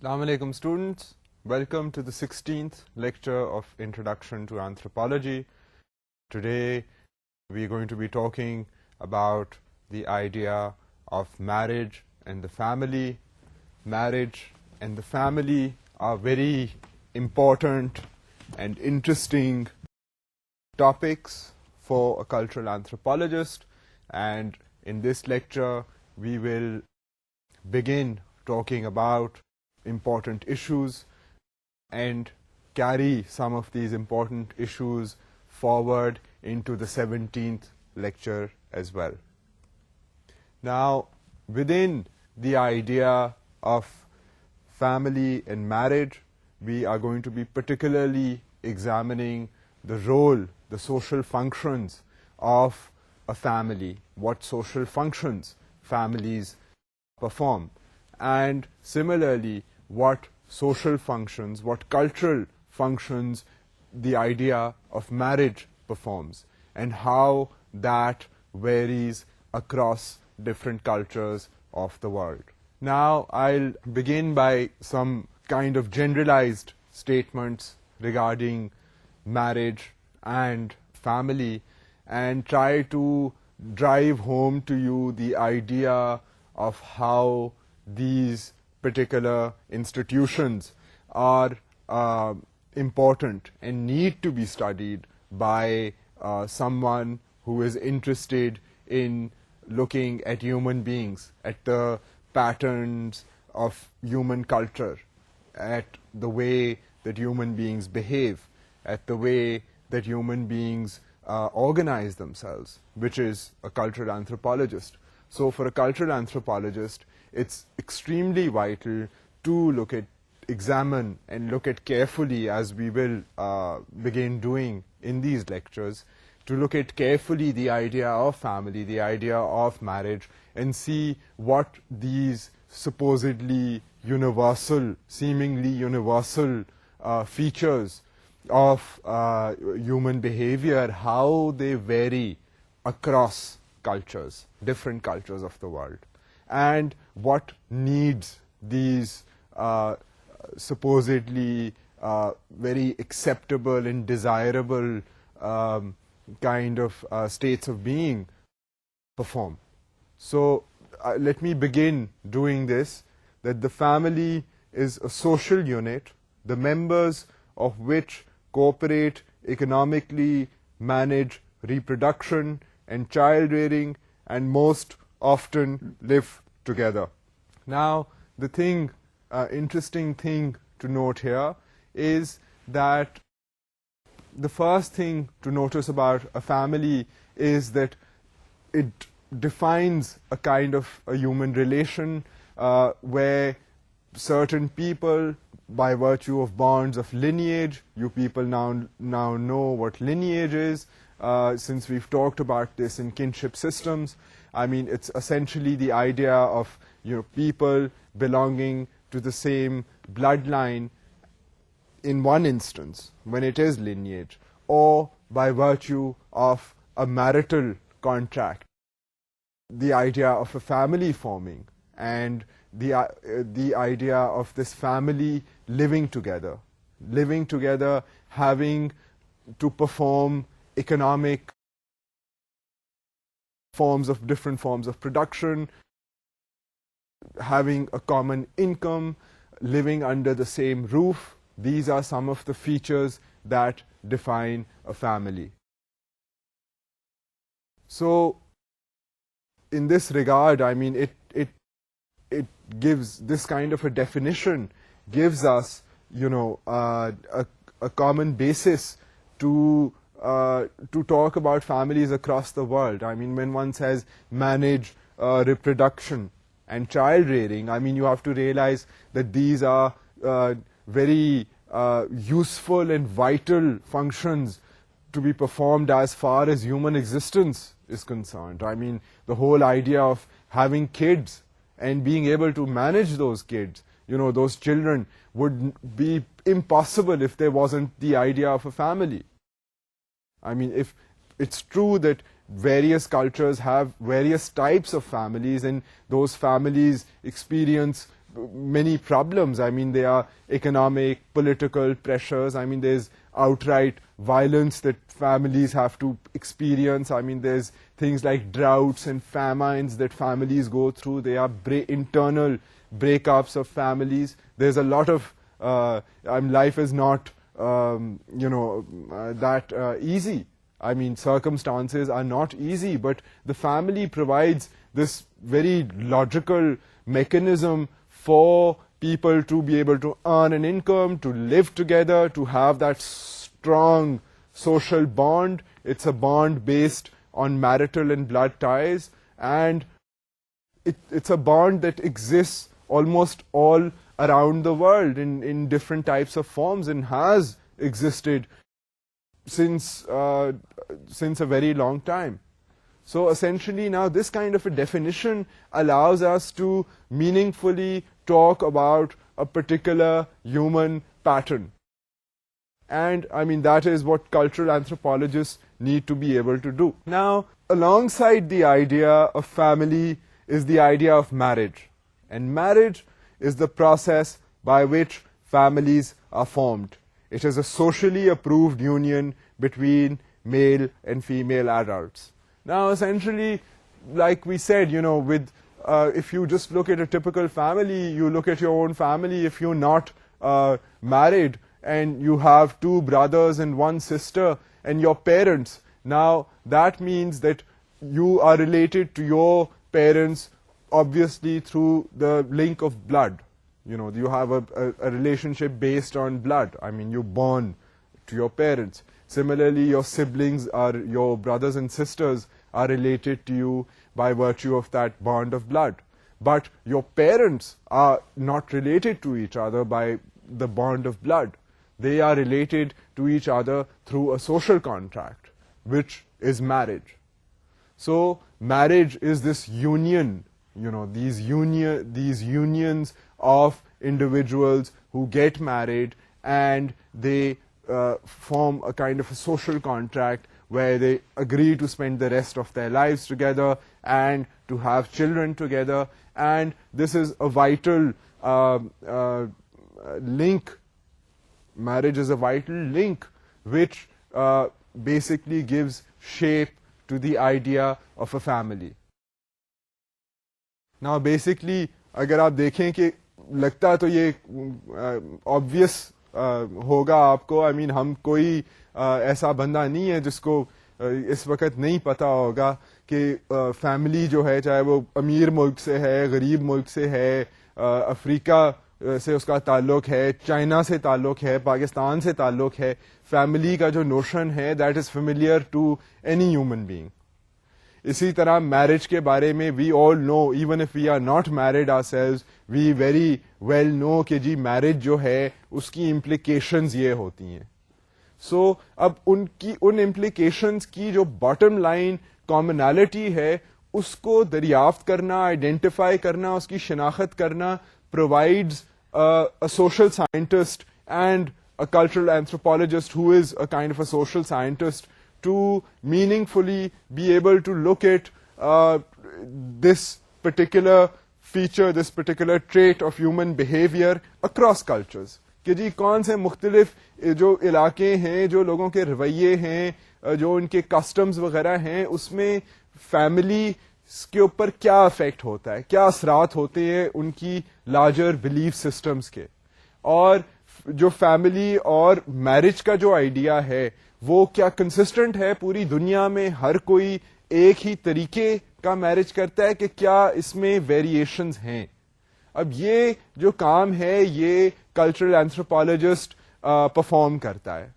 Assalamu alaikum students, welcome to the 16th lecture of Introduction to Anthropology. Today we are going to be talking about the idea of marriage and the family. Marriage and the family are very important and interesting topics for a cultural anthropologist, and in this lecture we will begin talking about important issues and carry some of these important issues forward into the 17th lecture as well. Now, within the idea of family and marriage, we are going to be particularly examining the role, the social functions of a family, what social functions families perform, and similarly what social functions, what cultural functions the idea of marriage performs, and how that varies across different cultures of the world. Now, I'll begin by some kind of generalized statements regarding marriage and family, and try to drive home to you the idea of how these particular institutions are important and need to be studied by someone who is interested in looking at human beings, at the patterns of human culture, at the way that human beings behave, at the way that human beings organize themselves, which is a cultural anthropologist. So for a cultural anthropologist, it's extremely vital to examine and look at carefully, as we will begin doing in these lectures, to look at carefully the idea of family, the idea of marriage, and see what these supposedly universal, seemingly universal features of human behavior, how they vary across cultures, different cultures of the world, and what needs these supposedly very acceptable and desirable kind of states of being perform. So let me begin doing this, that the family is a social unit, the members of which cooperate economically, manage reproduction and child rearing, and most often live together. Now, the interesting thing to note here is that the first thing to notice about a family is that it defines a kind of a human relation where certain people, by virtue of bonds of lineage, you people now know what lineage is, since we've talked about this in kinship systems. I mean, it's essentially the idea of people belonging to the same bloodline in one instance, when it is lineage, or by virtue of a marital contract, the idea of a family forming, and the idea of this family living together, having to perform economic different forms of production, having a common income, living under the same roof. These are some of the features that define a family. So in this regard, I mean, it gives this kind of a definition, gives us a common basis to talk about families across the world. I mean, when one says manage reproduction and child rearing, I mean, you have to realize that these are very useful and vital functions to be performed as far as human existence is concerned. I mean, the whole idea of having kids and being able to manage those kids, those children, would be impossible if there wasn't the idea of a family. I mean, if it's true that various cultures have various types of families, and those families experience many problems. I mean, there are economic, political pressures. I mean, there's outright violence that families have to experience. I mean, there's things like droughts and famines that families go through. There are internal breakups of families. There's a lot of life is not that easy. I mean, circumstances are not easy, but the family provides this very logical mechanism for people to be able to earn an income, to live together, to have that strong social bond. It's a bond based on marital and blood ties, and it's a bond that exists almost all around the world in different types of forms, and has existed since a very long time. So essentially now this kind of a definition allows us to meaningfully talk about a particular human pattern. And I mean, that is what cultural anthropologists need to be able to do. Now, alongside the idea of family is the idea of marriage. And marriage is the process by which families are formed. It is a socially approved union between male and female adults. Now, essentially, like we said, with if you just look at a typical family, you look at your own family, if you're not married and you have 2 brothers and 1 sister and your parents, now that means that you are related to your parents obviously through the link of blood. You have a relationship based on blood. I mean, you're born to your parents. Similarly, your siblings your brothers and sisters are related to you by virtue of that bond of blood. But your parents are not related to each other by the bond of blood. They are related to each other through a social contract, which is marriage. So marriage is this union, these unions of individuals who get married, and they form a kind of a social contract where they agree to spend the rest of their lives together and to have children together. And this is a vital link. Marriage is a vital link which basically gives shape to the idea of a family. Now basically اگر آپ دیکھیں کہ لگتا تو یہ obvious ہوگا آپ کو. I mean, ہم کوئی ایسا بندہ نہیں ہے جس کو اس وقت نہیں پتا ہوگا کہ فیملی جو ہے, چاہے وہ امیر ملک سے ہے, غریب ملک سے ہے, افریقہ سے اس کا تعلق ہے, چائنا سے تعلق ہے, پاکستان سے تعلق ہے, فیملی کا جو نوشن ہے that is familiar to any human being. اسی طرح میرج کے بارے میں we all know, even if we are not married ourselves, we very well know کہ جی میرج جو ہے اس کی امپلیکیشنز یہ ہوتی ہیں. سو اب ان امپلیکیشنز کی جو باٹم لائن کامنالٹی ہے اس کو دریافت کرنا, آئیڈینٹیفائی کرنا, اس کی شناخت کرنا provides a social scientist and a cultural anthropologist who is a kind of a social scientist to meaningfully be able to look at this particular feature, this particular trait of human behavior across cultures. کہ جی کون سے مختلف جو علاقے ہیں, جو لوگوں کے رویے ہیں, جو ان کے کسٹمز وغیرہ ہیں, اس میں فیملی کے اوپر کیا افیکٹ ہوتا ہے, کیا اثرات ہوتے ہیں ان کی لارجر بلیف سسٹمز کے. اور جو فیملی اور میرج کا جو آئیڈیا ہے وہ کیا کنسسٹنٹ ہے پوری دنیا میں, ہر کوئی ایک ہی طریقے کا میرج کرتا ہے کہ کیا اس میں ویریشنز ہیں. اب یہ جو کام ہے یہ کلچرل اینتھروپولوجسٹ پرفارم کرتا ہے,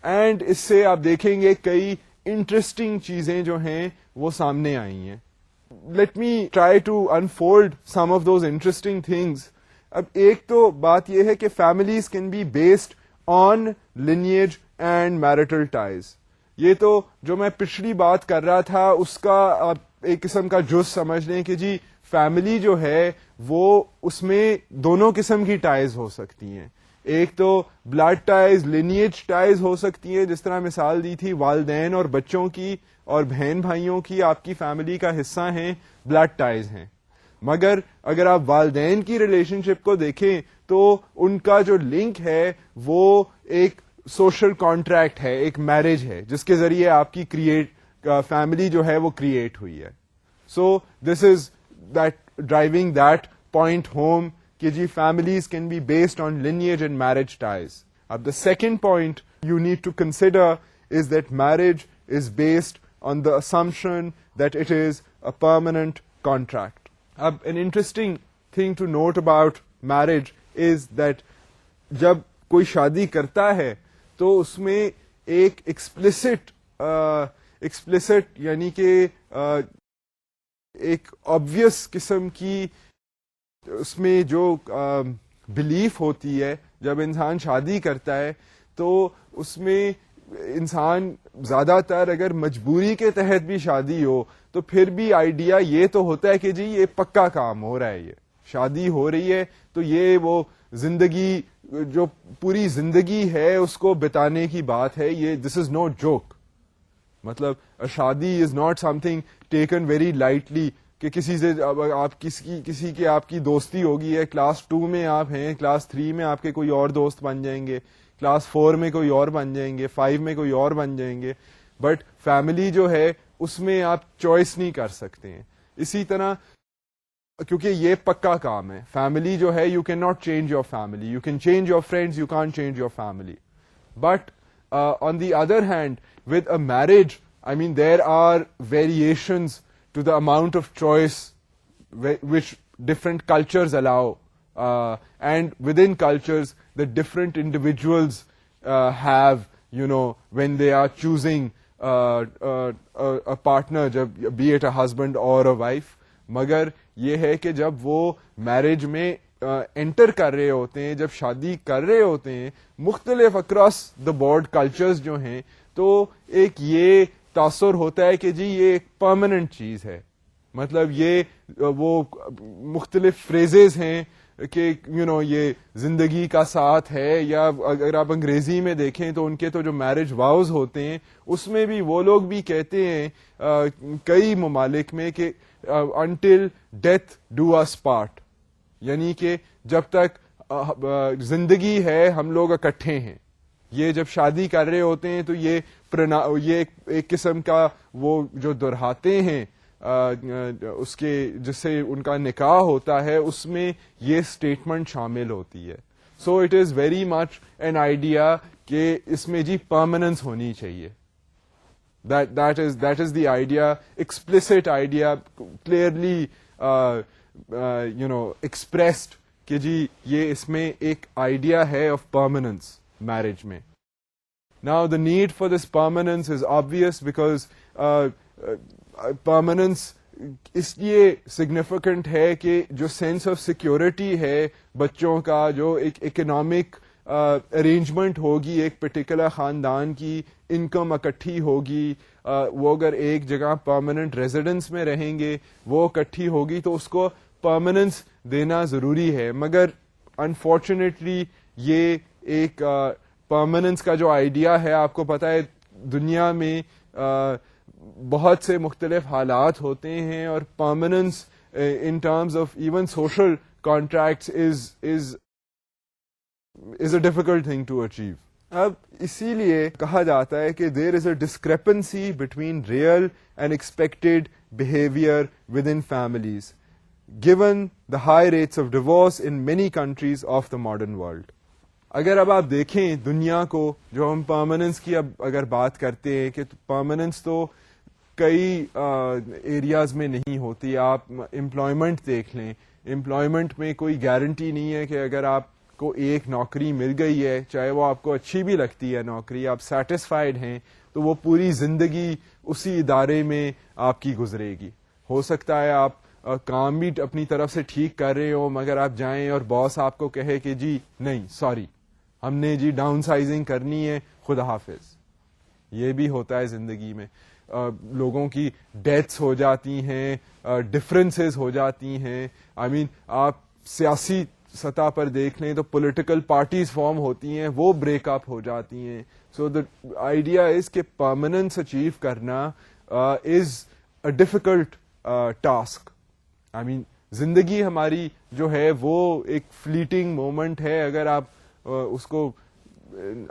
اینڈ اس سے آپ دیکھیں گے کئی انٹرسٹنگ چیزیں جو ہیں وہ سامنے آئی ہیں. Let me try to unfold some of those interesting things. اب ایک تو بات یہ ہے کہ families can be based on lineage and marital ties. یہ تو جو میں پچھلی بات کر رہا تھا اس کا آپ ایک قسم کا جز سمجھ لیں کہ جی فیملی جو ہے وہ اس میں دونوں قسم کی ٹائز ہو سکتی ہیں. ایک تو بلڈ ٹائز, لینیج ٹائز ہو سکتی ہیں, جس طرح مثال دی تھی والدین اور بچوں کی اور بہن بھائیوں کی, آپ کی فیملی کا حصہ ہیں, بلڈ ٹائز ہیں. مگر اگر آپ والدین کی ریلیشن شپ کو دیکھیں تو ان کا جو لنک ہے وہ ایک سوشل کانٹریکٹ ہے, ایک میرج ہے جس کے ذریعے آپ کی فیملی جو ہے وہ کریٹ ہوئی ہے. So this is that driving that point home کہ جی families can be based on lineage and marriage ties. اب the second point you need to consider is that marriage is based on the assumption that it is a permanent contract. An interesting thing to note about marriage is that جب کوئی شادی کرتا ہے تو اس میں ایک explicit یعنی کہ ایک obvious قسم کی اس میں جو بلیف ہوتی ہے جب انسان شادی کرتا ہے تو اس میں انسان زیادہ تر اگر مجبوری کے تحت بھی شادی ہو تو پھر بھی آئیڈیا یہ تو ہوتا ہے کہ جی یہ پکا کام ہو رہا ہے, یہ شادی ہو رہی ہے تو یہ وہ زندگی جو پوری زندگی ہے اس کو بتانے کی بات ہے, یہ دس از نو جوک. مطلب شادی is not some thing taken very lightly کہ کسی سے آپ کسی کے آپ کی دوستی ہوگی ہے, کلاس 2 میں آپ ہیں, کلاس 3 میں آپ کے کوئی اور دوست بن جائیں گے, کلاس 4 میں کوئی اور بن جائیں گے, 5 میں کوئی اور بن جائیں گے, بٹ فیملی جو ہے اس میں آپ چوائس نہیں کر سکتے ہیں. اسی طرح کیونکہ یہ پکا کام ہے, فیملی جو ہے you can not change your family, you can change your friends, you can't change your family. But on the other hand with a marriage I mean there are variations to the amount of choice which different cultures allow, and within cultures the different individuals have, you know, when they are choosing a partner, be it a husband or a wife. مگر یہ ہے کہ جب وہ marriage میں inter کر رہے ہوتے ہیں, جب شادی کر رہے ہوتے ہیں, مختلف اکراس دا بورڈ کلچرز جو ہیں, تو ایک یہ تاثر ہوتا ہے کہ جی یہ ایک پرماننٹ چیز ہے. مطلب یہ وہ مختلف فریزز ہیں کہ یہ زندگی کا ساتھ ہے, یا اگر آپ انگریزی میں دیکھیں تو ان کے تو جو میرج واؤز ہوتے ہیں اس میں بھی وہ لوگ بھی کہتے ہیں کئی ممالک میں کہ until death do us part, یعنی کہ جب تک زندگی ہے ہم لوگ اکٹھے ہیں. یہ جب شادی کر رہے ہوتے ہیں تو یہ ایک قسم کا وہ جو دہراتے ہیں اس کے جس سے ان کا نکاح ہوتا ہے اس میں یہ اسٹیٹمنٹ شامل ہوتی ہے. So it is very much an idea کہ اس میں جی پرماننس ہونی چاہیے. that is the idea, explicit idea, clearly expressed کہ جی یہ اس میں ایک آئیڈیا ہے آف پرماننس میرج میں. Now the need for this permanence is obvious because permanence اس لیے سگنیفیکنٹ ہے کہ جو سینس آف سیکورٹی ہے بچوں کا, جو ایک اکنامک ارینجمنٹ ہوگی ایک پرٹیکولر خاندان کی, انکم اکٹھی ہوگی, وہ اگر ایک جگہ پرماننٹ ریزیڈنس میں رہیں گے وہ اکٹھی ہوگی تو اس کو پرماننس دینا ضروری ہے. مگر انفارچونیٹلی یہ ایک پرماننس کا جو آئیڈیا ہے, آپ کو پتہ ہے دنیا میں بہت سے مختلف حالات ہوتے ہیں, اور permanence in terms of even social contracts is a difficult thing to achieve. اب اسی لیے کہا جاتا ہے کہ there is a discrepancy between real and expected behaviour with in families given the high rates of divorce in many countries of the modern world. اگر اب آپ دیکھیں دنیا کو, جو ہم پرماننس کی اب اگر بات کرتے ہیں کہ پرماننس تو کئی ایریاز میں نہیں ہوتی. آپ امپلائمنٹ دیکھ لیں, امپلائمنٹ میں کوئی گارنٹی نہیں ہے کہ اگر آپ کو ایک نوکری مل گئی ہے, چاہے وہ آپ کو اچھی بھی لگتی ہے نوکری, آپ سیٹسفائیڈ ہیں, تو وہ پوری زندگی اسی ادارے میں آپ کی گزرے گی. ہو سکتا ہے آپ کام بھی اپنی طرف سے ٹھیک کر رہے ہو, مگر آپ جائیں اور باس آپ کو کہے کہ جی نہیں سوری ہم نے جی ڈاؤن سائزنگ کرنی ہے, خدا حافظ. یہ بھی ہوتا ہے زندگی میں. لوگوں کی ڈیتھس ہو جاتی ہیں, ڈفرینسز ہو جاتی ہیں. آئی مین آپ سیاسی سطح پر دیکھ لیں تو پولیٹیکل پارٹیز فارم ہوتی ہیں, وہ بریک اپ ہو جاتی ہیں. سو دا آئیڈیا از کہ پرماننس اچیو کرنا از اے ڈیفیکلٹ ٹاسک. آئی مین زندگی ہماری جو ہے وہ ایک فلیٹنگ مومنٹ ہے. اگر آپ اس کو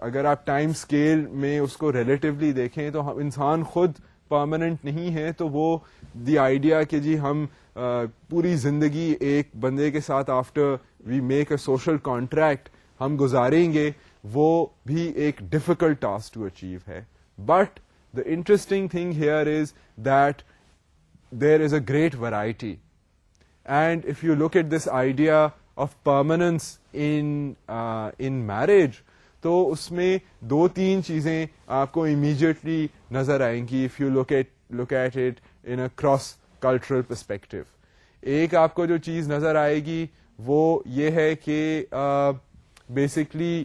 اگر آپ ٹائم اسکیل میں اس کو ریلیٹیولی دیکھیں تو انسان خود پرماننٹ نہیں ہے. تو وہ دی آئیڈیا کہ جی ہم پوری زندگی ایک بندے کے ساتھ after we make a social contract ہم گزاریں گے, وہ بھی ایک ڈیفیکلٹ ٹاسک ٹو اچیو ہے. But the interesting thing here is that there is a great variety. And if you look at this idea of permanence in marriage, تو اس میں 2-3 چیزیں آپ کو امیڈیٹلی نظر آئیں گی if you look at it in a cross cultural perspective. ایک آپ کو جو چیز نظر آئے گی وہ یہ ہے کہ بیسکلی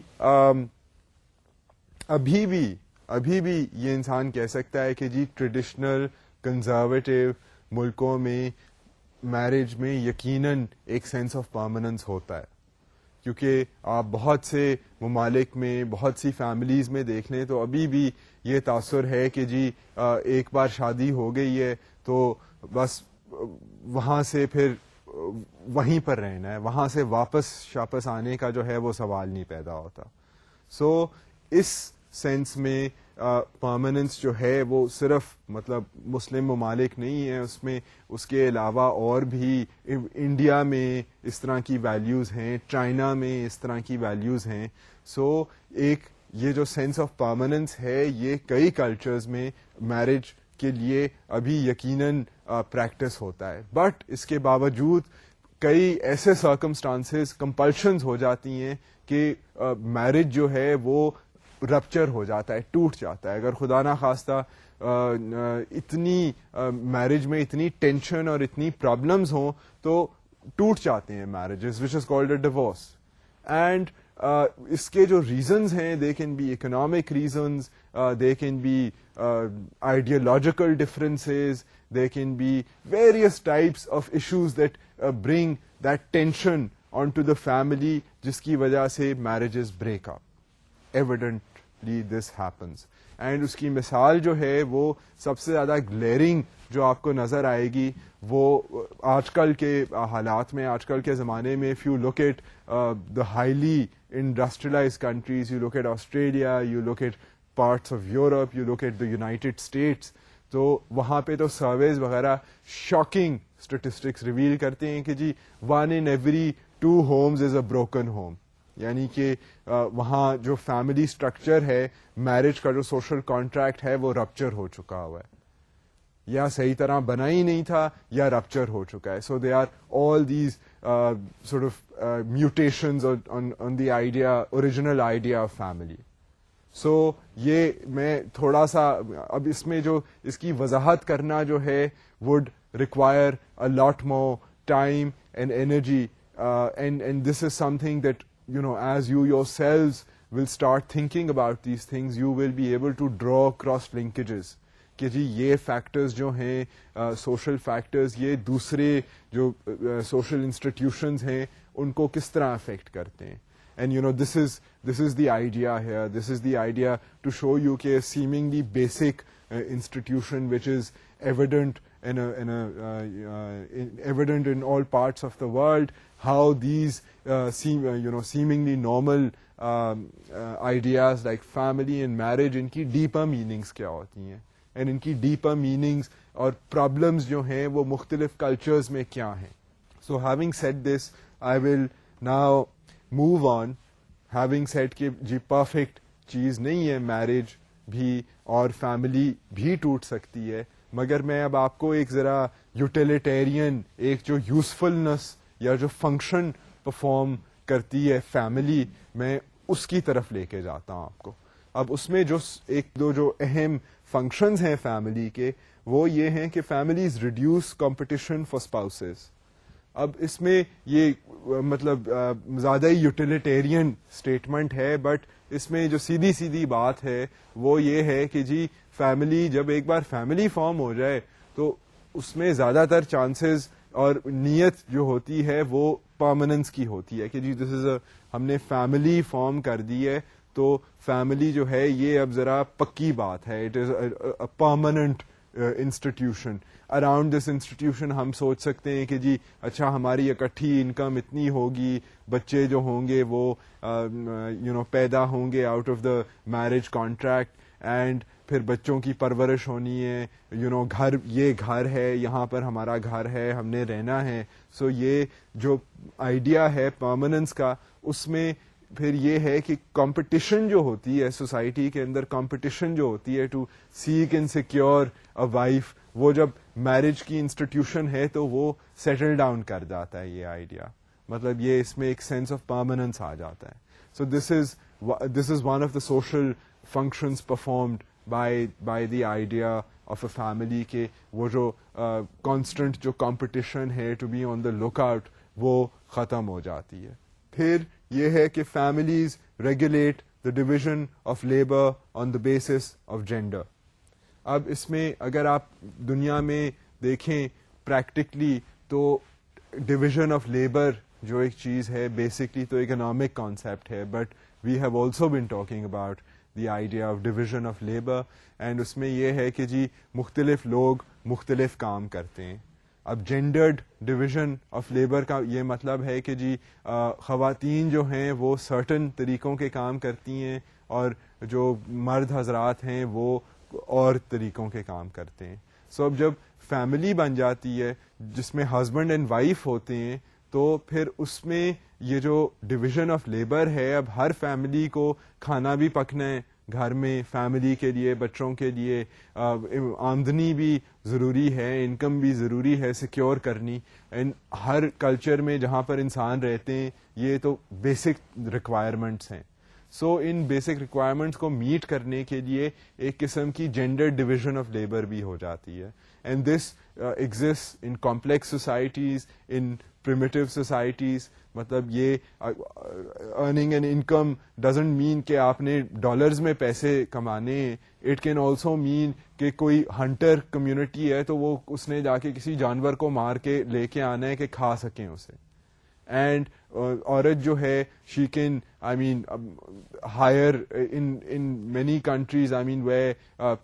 ابھی بھی یہ انسان کہہ سکتا ہے کہ جی ٹریڈیشنل کنزرویٹو ملکوں میں میرج میں یقیناً ایک سینس آف پرماننس ہوتا ہے, کیونکہ آپ بہت سے ممالک میں بہت سی فیملیز میں دیکھ لیں تو ابھی بھی یہ تاثر ہے کہ جی ایک بار شادی ہو گئی ہے تو بس وہاں سے پھر وہیں پر رہنا ہے, وہاں سے واپس آنے کا جو ہے وہ سوال نہیں پیدا ہوتا. سو اس سینس میں پرماننس جو ہے وہ صرف مطلب مسلم ممالک نہیں ہے, اس میں اس کے علاوہ اور بھی انڈیا میں اس طرح کی ویلیوز ہیں, چائنا میں اس طرح کی ویلیوز ہیں. سو ایک یہ جو سینس آف پرماننس ہے یہ کئی کلچرز میں میرج کے لیے ابھی یقیناً پریکٹس ہوتا ہے. بٹ اس کے باوجود کئی ایسے سرکمسٹانسز کمپلشنز ہو جاتی ہیں کہ میرج جو ہے وہ رپچر ہو جاتا ہے, ٹوٹ جاتا ہے. اگر خدا نہ خواستہ اتنی میرج میں اتنی ٹینشن اور اتنی پرابلمز ہوں تو ٹوٹ جاتے ہیں marriages, which is called a divorce. And اس کے جو ریزنز ہیں they can be economic reasons, they can be ideological differences, they can be various types of issues that bring that tension on to the family, جس کی وجہ سے marriages break up. Evidently this happens. And اس کی مثال جو ہے وہ سب سے زیادہ گلیئرنگ جو آپ کو نظر آئے گی وہ آج کل کے حالات میں, آج کل کے زمانے میں. If you look at the highly industrialized countries, you look at Australia, you look at parts of Europe, you look at the United States, تو وہاں پہ تو سرویز وغیرہ شاکنگ اسٹیٹسٹکس ریویل کرتے ہیں کہ جی 1 in every 2 homes is a broken home. یعنی کہ وہاں جو فیملی اسٹرکچر ہے, میرج کا جو سوشل کانٹریکٹ ہے وہ رپچر ہو چکا ہوا ہے, یا صحیح طرح بنا ہی نہیں تھا یا رپچر ہو چکا ہے. So they are all these sort of mutations on the idea, original idea of family. So یہ میں تھوڑا سا اب اس میں جو اس کی وضاحت کرنا جو ہے would require a lot more time and energy, and this is something that, you know, as you yourselves will start thinking about these things, you will be able to draw cross linkages کہ جی یہ factors جو ہیں social factors, یہ دوسرے جو social institutions ہیں ان کو کس طرح افیکٹ کرتے ہیں. And you know, this is the idea here. This is the idea to show you کہ a seemingly basic institution which is evident evident in all parts of the world, how these seemingly normal ideas like family and marriage, ان کی deeper meanings کیا ہوتی ہیں, and ان کی deeper meanings اور problems جو ہیں وہ مختلف cultures میں کیا ہیں. So having said this, I will now move on. Having said کہ جی پرفیکٹ چیز نہیں ہے میرج بھی, اور فیملی بھی ٹوٹ سکتی ہے, مگر میں اب آپ کو ایک ذرا یوٹیلیٹیرین, ایک جو یوزفلنس یا جو فنکشن پرفارم کرتی ہے فیملی, میں اس کی طرف لے کے جاتا ہوں آپ کو. اب اس میں جو ایک دو جو اہم فنکشنز ہیں فیملی کے وہ یہ ہیں کہ families reduce competition for spouses. اب اس میں یہ مطلب زیادہ ہی یوٹیلیٹیرین اسٹیٹمنٹ ہے, بٹ اس میں جو سیدھی بات ہے وہ یہ ہے کہ جی فیملی, جب ایک بار فیملی فارم ہو جائے تو اس میں زیادہ تر چانسز اور نیت جو ہوتی ہے وہ پرماننس کی ہوتی ہے کہ جی دس از ہم نے فیملی فارم کر دی ہے تو فیملی جو ہے یہ اب ذرا پکی بات ہے, it is a permanent institution. Around this institution ہم سوچ سکتے ہیں کہ جی اچھا ہماری اکٹھی انکم اتنی ہوگی, بچے جو ہوں گے وہ پیدا ہوں گے out of the marriage contract, and پھر بچوں کی پرورش ہونی ہے, گھر, یہ گھر ہے, یہاں پر ہمارا گھر ہے, ہم نے رہنا ہے. سو یہ جو آئیڈیا ہے پرماننس کا, اس میں پھر یہ ہے کہ کمپٹیشن جو ہوتی ہے سوسائٹی کے اندر, کمپٹیشن جو ہوتی ہے to seek and secure a wife, وہ جب میرج کی انسٹیٹیوشن ہے تو وہ سیٹل ڈاؤن کر جاتا ہے یہ آئیڈیا. مطلب یہ اس میں ایک سینس آف پرماننس آ جاتا ہے. So this is one of the social functions performed by the idea of a family کہ وہ جو constant جو competition ہے to be on the lookout وہ ختم ہو جاتی ہے. پھر یہ ہے کہ families regulate the division of labor on the basis of gender. اب اس میں اگر آپ دنیا میں دیکھیں پریکٹیکلی تو ڈویژن آف لیبر جو ایک چیز ہے بیسکلی تو اکنامک کانسیپٹ ہے, but we have also been talking about the idea of division of labour, and اس میں یہ ہے کہ جی مختلف لوگ مختلف کام کرتے ہیں. اب جینڈرڈ ڈویژن آف لیبر کا یہ مطلب ہے کہ جی خواتین جو ہیں وہ سرٹن طریقوں کے کام کرتی ہیں اور جو مرد حضرات ہیں وہ اور طریقوں کے کام کرتے ہیں. سو اب جب فیملی بن جاتی ہے جس میں ہسبینڈ اینڈ وائف ہوتے ہیں تو پھر اس میں یہ جو ڈویژن آف لیبر ہے, اب ہر فیملی کو کھانا بھی پکنا ہے گھر میں, فیملی کے لیے, بچوں کے لیے, آمدنی بھی ضروری ہے, انکم بھی ضروری ہے سیکیور کرنی. اینڈ ہر کلچر میں جہاں پر انسان رہتے ہیں یہ تو بیسک ریکوائرمنٹس ہیں. سو ان بیسک ریکوائرمنٹس کو میٹ کرنے کے لیے ایک قسم کی جینڈر ڈویژن آف لیبر بھی ہو جاتی ہے. And this exist in complex societies, in primitive societies. مطلب یہ earning an income doesn't mean کہ آپ نے ڈالرز میں پیسے کمانے ہیں. اٹ کین آلسو مین کہ کوئی ہنٹر کمیونٹی ہے تو وہ اس نے جا کے کسی جانور کو مار کے لے کے آنا ہے کہ کھا سکیں اسے. اینڈ عورت جو ہے she can hire in many countries where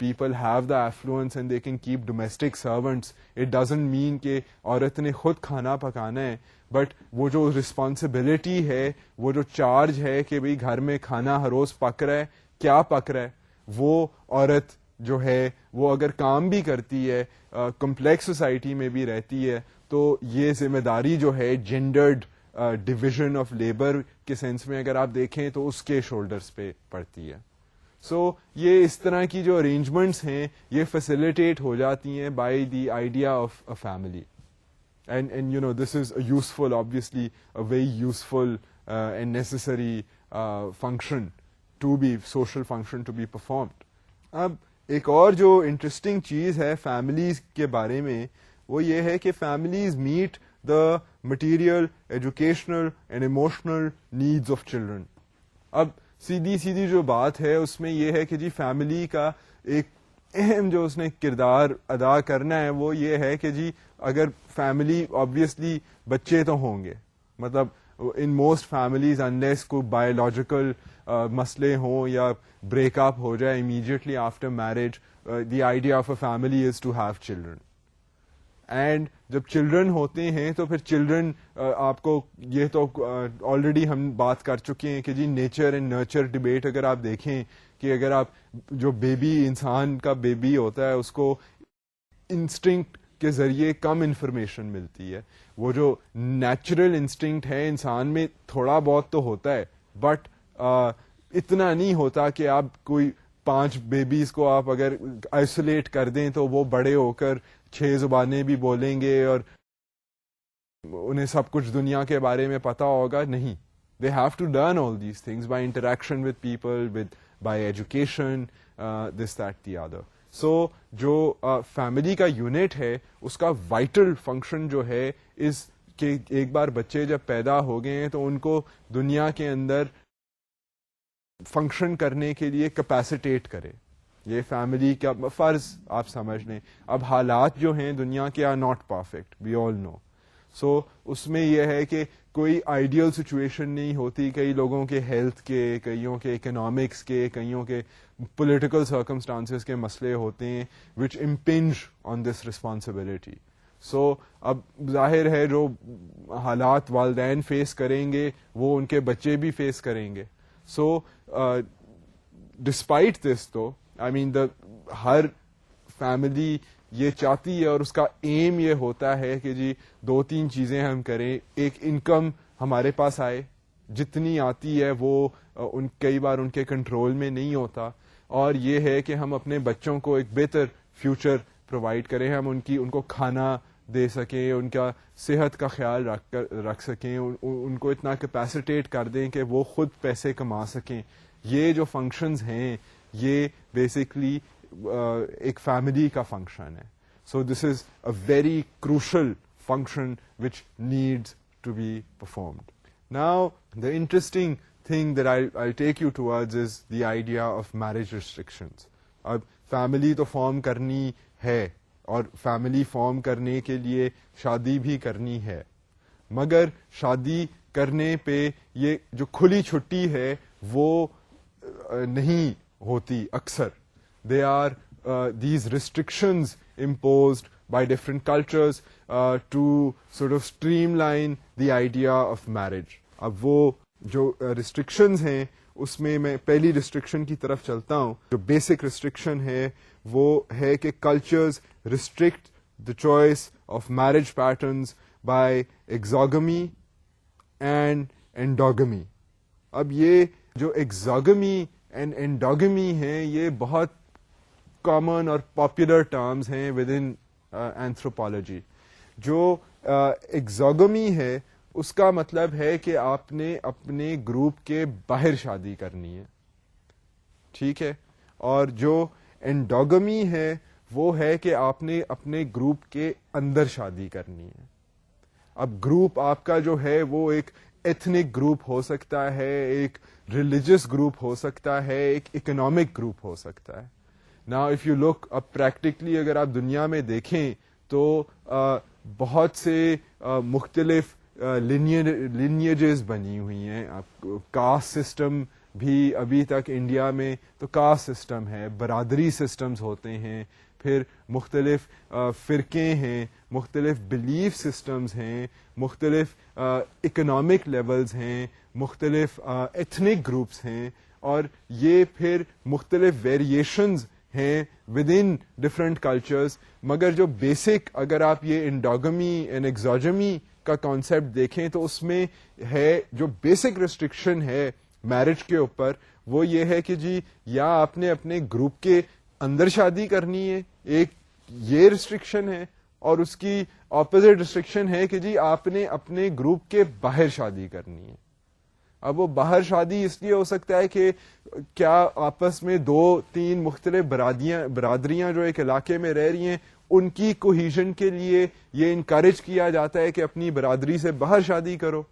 people have the affluence and they can keep domestic servants. It doesn't mean کہ عورت نے خود کھانا پکانا ہے, بٹ وہ جو رسپانسبلٹی ہے, وہ جو چارج ہے کہ بھئی گھر میں کھانا ہر روز پک رہا ہے, کیا پک رہا ہے, وہ عورت جو ہے وہ اگر کام بھی کرتی ہے, کمپلیکس سوسائٹی میں بھی رہتی ہے, تو یہ ذمہ داری جو ہے جینڈرڈ ڈویژن آف لیبر کے سینس میں اگر آپ دیکھیں تو اس کے شولڈرز پہ پڑتی ہے. سو یہ اس طرح کی جو ارینجمنٹس ہیں یہ فیسیلیٹیٹ ہو جاتی ہیں by the idea of a family. And this is a useful, obviously a very useful and necessary function to be, social function to be performed. اب ایک اور جو انٹرسٹنگ چیز ہے فیملیز کے بارے میں وہ یہ ہے کہ families meet the material, educational and emotional needs of children. اب سیدھی جو بات ہے اس میں یہ ہے کہ جی فیملی کا ایک اہم جو اس نے کردار ادا کرنا ہے وہ یہ ہے کہ جی اگر فیملی obviously بچے تو ہوں گے, مطلب ان موسٹ فیملیز انلیس کوئی بایولوجیکل مسئلے ہوں یا بریک اپ ہو جائے immediately after marriage, the idea of a family is to have children. And جب چلڈرن ہوتے ہیں تو پھر چلڈرن آپ کو یہ تو آلریڈی ہم بات کر چکے ہیں کہ جی نیچر اینڈ نرچر ڈبیٹ اگر آپ دیکھیں کہ اگر آپ جو بیبی انسان کا بیبی ہوتا ہے اس کو انسٹنکٹ کے ذریعے کم انفارمیشن ملتی ہے. وہ جو نیچرل انسٹنکٹ ہے انسان میں تھوڑا بہت تو ہوتا ہے, بٹ اتنا نہیں ہوتا کہ آپ کوئی 5 بیبیز کو آپ اگر آئسولیٹ کر دیں تو وہ بڑے ہو کر 6 زبانیں بھی بولیں گے اور انہیں سب کچھ دنیا کے بارے میں پتا ہوگا. نہیں, they have to learn all these things by interaction with people, by education, this, that, the other. So جو فیملی کا یونٹ ہے اس کا وائٹل فنکشن جو ہے اس کہ ایک بار بچے جب پیدا ہو گئے ہیں تو ان کو دنیا کے اندر فنکشن کرنے کے لیے کیپیسیٹیٹ کرے. یہ فیملی کا فرض آپ سمجھ لیں. اب حالات جو ہیں دنیا کے are not perfect, we all نو. سو اس میں یہ ہے کہ کوئی آئیڈیل سچویشن نہیں ہوتی. کئی لوگوں کے ہیلتھ کے, کئیوں کے اکنامکس کے, کئیوں کے پولیٹیکل سرکمسٹانسز کے مسئلے ہوتے ہیں وچ امپنج آن دس رسپانسبلٹی. سو اب ظاہر ہے جو حالات والدین فیس کریں گے وہ ان کے بچے بھی فیس کریں گے. سو ڈسپائٹ دس تو آئی مین ہر فیملی یہ چاہتی ہے اور اس کا ایم یہ ہوتا ہے کہ جی 2-3 چیزیں ہم کریں. ایک انکم ہمارے پاس آئے, جتنی آتی ہے وہ کئی بار ان کے کنٹرول میں نہیں ہوتا, اور یہ ہے کہ ہم اپنے بچوں کو ایک بہتر فیوچر پرووائڈ کریں, ہم ان کو کھانا دے سکیں, ان کا صحت کا خیال رکھ سکیں, ان کو اتنا کیپیسیٹیٹ کر دیں کہ وہ خود پیسے کما سکیں. یہ جو فنکشنز ہیں یہ بیسکلی ایک فیملی کا فنکشن ہے. So this is a very crucial function which needs to be performed. Now, the interesting thing that I'll take you towards is the idea of marriage restrictions. اب family تو form کرنی ہے اور family form کرنے کے لیے شادی بھی کرنی ہے, مگر شادی کرنے پہ یہ جو کھلی چھٹی ہے وہ نہیں ہوتی اکثر. They are these restrictions imposed by different cultures to sort of streamline the idea of marriage. اب وہ جو restrictions ہیں اس میں پہلی restriction کی طرف چلتا ہوں. جو basic restriction ہے وہ ہے کہ cultures restrict the choice of marriage patterns by exogamy and endogamy. اب یہ جو exogamy and endogamy ہیں یہ بہت کامن اور پاپولر ٹرمز ہیں ود ان اینتھروپالوجی. جو ایگزوگمی ہے اس کا مطلب ہے کہ آپ نے اپنے گروپ کے باہر شادی کرنی ہے, ٹھیک ہے, اور جو اینڈوگمی ہے وہ ہے کہ آپ نے اپنے گروپ کے اندر شادی کرنی ہے. اب گروپ آپ کا جو ہے وہ ایک ایتھنک گروپ ہو سکتا ہے, ایک ریلیجس گروپ ہو سکتا ہے, ایک اکنامک گروپ ہو سکتا ہے. Now if you look up practically اگر آپ دنیا میں دیکھیں تو بہت سے مختلف لینیجز بنی ہوئی ہیں. کاسٹ سسٹم بھی ابھی تک انڈیا میں تو کاسٹ سسٹم ہے, برادری سسٹمز ہوتے ہیں, پھر مختلف فرقے ہیں, مختلف بلیف سسٹمز ہیں, مختلف اکنامک لیولز ہیں, مختلف ایتھنک گروپس ہیں, اور یہ پھر مختلف ویریشنز ہیں ود ان ڈفرینٹ کلچرز. مگر جو بیسک اگر آپ یہ انڈوگمی اینڈ ایگزوجمی کا کانسیپٹ دیکھیں تو اس میں ہے جو بیسک ریسٹرکشن ہے میرج کے اوپر وہ یہ ہے کہ جی یا آپ نے اپنے گروپ کے اندر شادی کرنی ہے, ایک یہ ریسٹرکشن ہے, اور اس کی اپوزٹ ریسٹرکشن ہے کہ جی آپ نے اپنے گروپ کے باہر شادی کرنی ہے. اب وہ باہر شادی اس لیے ہو سکتا ہے کہ کیا آپس میں 2-3 مختلف برادریاں جو ایک علاقے میں رہ رہی ہیں ان کی کوہیژن کے لیے یہ انکریج کیا جاتا ہے کہ اپنی برادری سے باہر شادی کرو,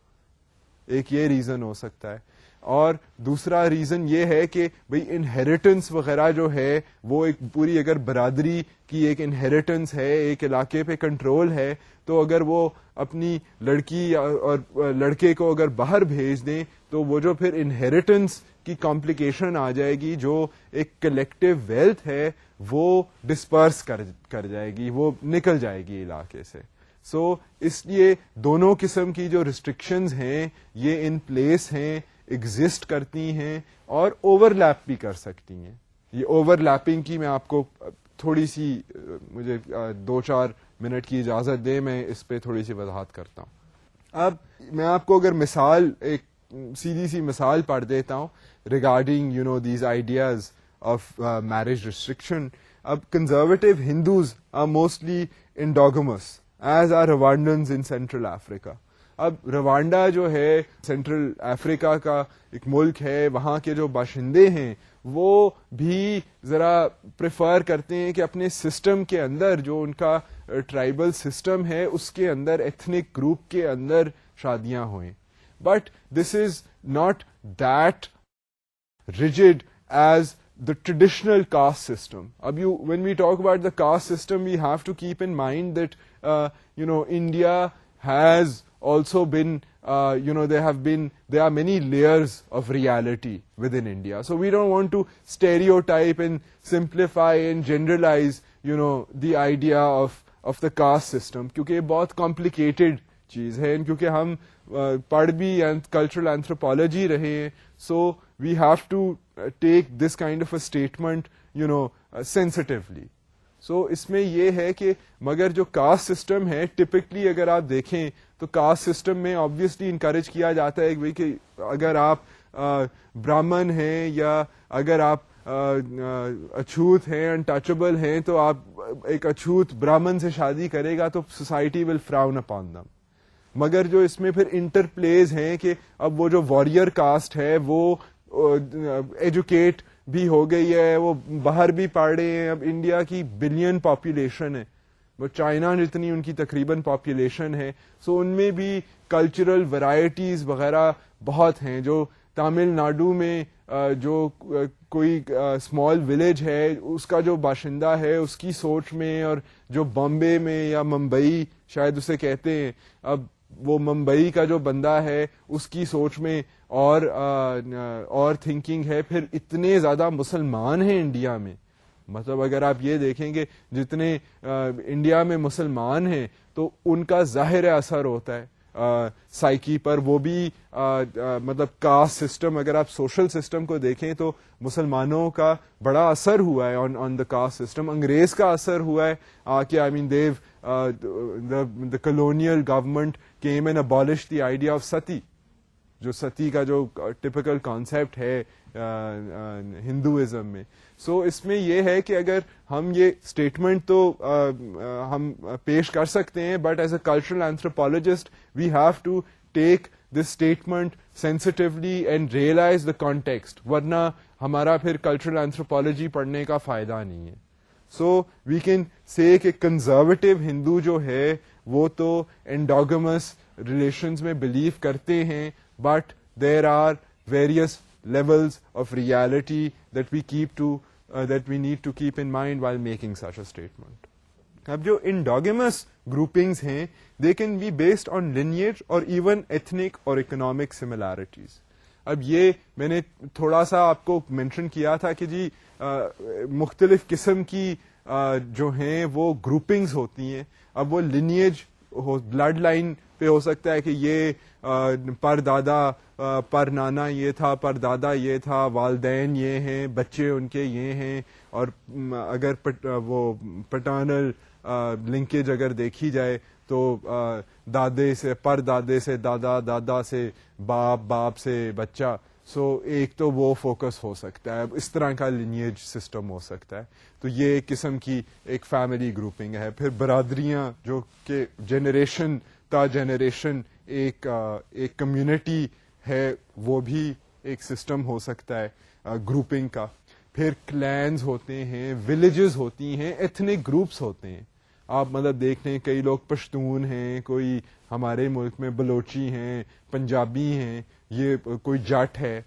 ایک یہ ریزن ہو سکتا ہے. اور دوسرا ریزن یہ ہے کہ بھئی انہیریٹنس وغیرہ جو ہے وہ ایک پوری اگر برادری کی ایک انہیریٹنس ہے, ایک علاقے پہ کنٹرول ہے, تو اگر وہ اپنی لڑکی اور لڑکے کو اگر باہر بھیج دیں تو وہ جو پھر انہیریٹنس کی کمپلیکیشن آ جائے گی, جو ایک کلیکٹیو ویلتھ ہے وہ ڈسپرس کر جائے گی, وہ نکل جائے گی علاقے سے. سو اس لیے دونوں قسم کی جو ریسٹرکشنز ہیں یہ ان پلیس ہیں, ایگزسٹ کرتی ہیں اور اوور لیپ بھی کر سکتی ہیں. یہ اوور لیپنگ کی میں آپ کو تھوڑی سی مجھے 2-4 منٹ کی اجازت دیں, میں اس پہ تھوڑی سی وضاحت کرتا ہوں. اب میں آپ کو اگر مثال ایک سیدھی سی مثال پڑھ دیتا ہوں regarding these ideas of marriage restriction. اب conservative Hindus are mostly endogamous as are Rwandans in Central Africa. اب روانڈا جو ہے سینٹرل افریقہ کا ایک ملک ہے, وہاں کے جو باشندے ہیں وہ بھی ذرا پریفر کرتے ہیں کہ اپنے سسٹم کے اندر جو ان کا ٹرائبل سسٹم ہے اس کے اندر ایتھنک گروپ کے اندر شادیاں ہوئیں. But this is not that rigid as the traditional caste system. When we talk about the caste system, we have to keep in mind that India has also been there are many layers of reality within India. So we don't want to stereotype and simplify and generalize, the idea of the caste system, کیونکہ یہ بہت complicated چیز ہے, کیونکہ ہم پڑھ بھی cultural anthropology رہے ہیں, so we have to take this kind of a statement sensitively. So اس میں یہ ہے کہ مگر جو کاسٹ سسٹم ہے ٹپکلی اگر آپ دیکھیں تو کاسٹ سسٹم میں آبویسلی انکریج کیا جاتا ہے کہ اگر آپ برہمن ہیں یا اگر آپ اچھوت ہیں, انٹچبل ہیں, تو آپ ایک اچھوت برہمن سے شادی کرے گا تو society will Firaun upon them. مگر جو اس میں پھر انٹر پلیز ہیں کہ اب وہ جو وارئر کاسٹ ہے وہ ایجوکیٹ بھی ہو گئی ہے, وہ باہر بھی پڑھ رہے ہیں. اب انڈیا کی بلین پاپولیشن ہے, وہ چائنا جتنی ان کی تقریباً پاپولیشن ہے, سو ان میں بھی کلچرل ورائٹیز وغیرہ بہت ہیں. جو تامل ناڈو میں جو کوئی اسمال ولیج ہے اس کا جو باشندہ ہے اس کی سوچ میں, اور جو بامبے میں یا ممبئی شاید اسے کہتے ہیں, اب وہ ممبئی کا جو بندہ ہے اس کی سوچ میں اور تھنکنگ ہے. پھر اتنے زیادہ مسلمان ہیں انڈیا میں, مطلب اگر آپ یہ دیکھیں گے جتنے انڈیا میں مسلمان ہیں تو ان کا ظاہر اثر ہوتا ہے سائیکی پر. وہ بھی مطلب کاسٹ سسٹم, اگر آپ سوشل سسٹم کو دیکھیں تو مسلمانوں کا بڑا اثر ہوا ہے آن دا کاسٹ سسٹم. انگریز کا اثر ہوا ہے کہ آئی مین the colonial government came and abolished the idea of sati, جو ستی کا جو ٹپیکل کانسیپٹ ہے ہندوازم میں. سو اس میں یہ ہے کہ اگر ہم یہ اسٹیٹمنٹ تو ہم پیش کر سکتے ہیں, but as a cultural anthropologist we have to take this statement sensitively and realise the context, ورنہ ہمارا پھر کلچرل اینتھروپالوجی پڑھنے کا فائدہ نہیں ہے. سو وی کین سے کہ کنزرویٹو ہندو جو ہے وہ تو انڈوگمس ریلیشنز میں بلیو کرتے ہیں, but there are various levels of reality that we need to keep in mind while making such a statement. اب جو endogamous groupings ہیں they can be based on lineage or even ethnic or economic similarities. اب یہ میں نے تھوڑا سا آپ کو مینشن کیا تھا کہ جی مختلف قسم کی جو ہیں وہ گروپنگز ہوتی ہیں. اب وہ لینیج بلڈ لائن پہ ہو سکتا ہے کہ یہ پر دادا پر نانا یہ تھا, پر دادا یہ تھا, والدین یہ ہیں, بچے ان کے یہ ہیں, اور اگر وہ پٹرنل لنکیج اگر دیکھی جائے تو دادے سے پر دادے سے دادا, دادا سے باپ, باپ سے بچہ. سو ایک تو وہ فوکس ہو سکتا ہے, اس طرح کا لینیج سسٹم ہو سکتا ہے. تو یہ ایک قسم کی ایک فیملی گروپنگ ہے. پھر برادریاں جو کہ جنریشن تا جنریشن ایک کمیونٹی ہے, وہ بھی ایک سسٹم ہو سکتا ہے گروپنگ کا. پھر کلینز ہوتے ہیں, ولیجز ہوتی ہیں, ایتھنک گروپس ہوتے ہیں. آپ مطلب دیکھ لیں کئی لوگ پشتون ہیں, کوئی ہمارے ملک میں بلوچی ہیں, پنجابی ہیں, یہ کوئی جٹ ہے.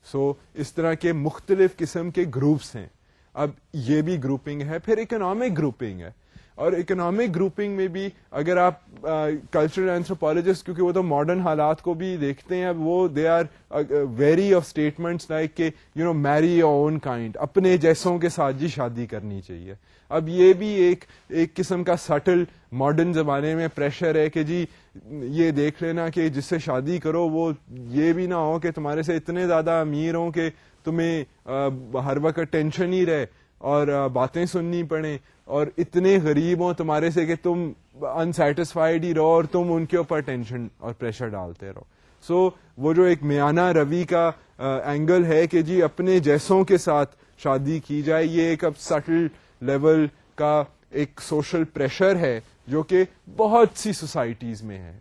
سو اس طرح کے مختلف قسم کے گروپس ہیں. اب یہ بھی گروپنگ ہے. پھر اکنامک گروپنگ ہے, اور اکنامک گروپنگ میں بھی اگر آپ کلچرل اینتھروپالوجسٹ, کیونکہ وہ تو ماڈرن حالات کو بھی دیکھتے ہیں, اب وہ they are very of statements like کہ میری یور اون کائنڈ, اپنے جیسوں کے ساتھ جی شادی کرنی چاہیے. اب یہ بھی ایک قسم کا سٹل ماڈرن زمانے میں پریشر ہے کہ جی یہ دیکھ لینا کہ جس سے شادی کرو وہ یہ بھی نہ ہو کہ تمہارے سے اتنے زیادہ امیر ہوں کہ تمہیں ہر وقت ٹینشن ہی رہے اور باتیں سننی پڑیں, اور اتنے غریب ہوں تمہارے سے کہ تم انسیٹسفائیڈ ہی رہو اور تم ان کے اوپر ٹینشن اور پریشر ڈالتے رہو. سو وہ جو ایک میانہ روی کا اینگل ہے کہ جی اپنے جیسوں کے ساتھ شادی کی جائے, یہ ایک اب سٹل لیول کا ایک سوشل پریشر ہے جو کہ بہت سی سوسائٹیز میں ہے.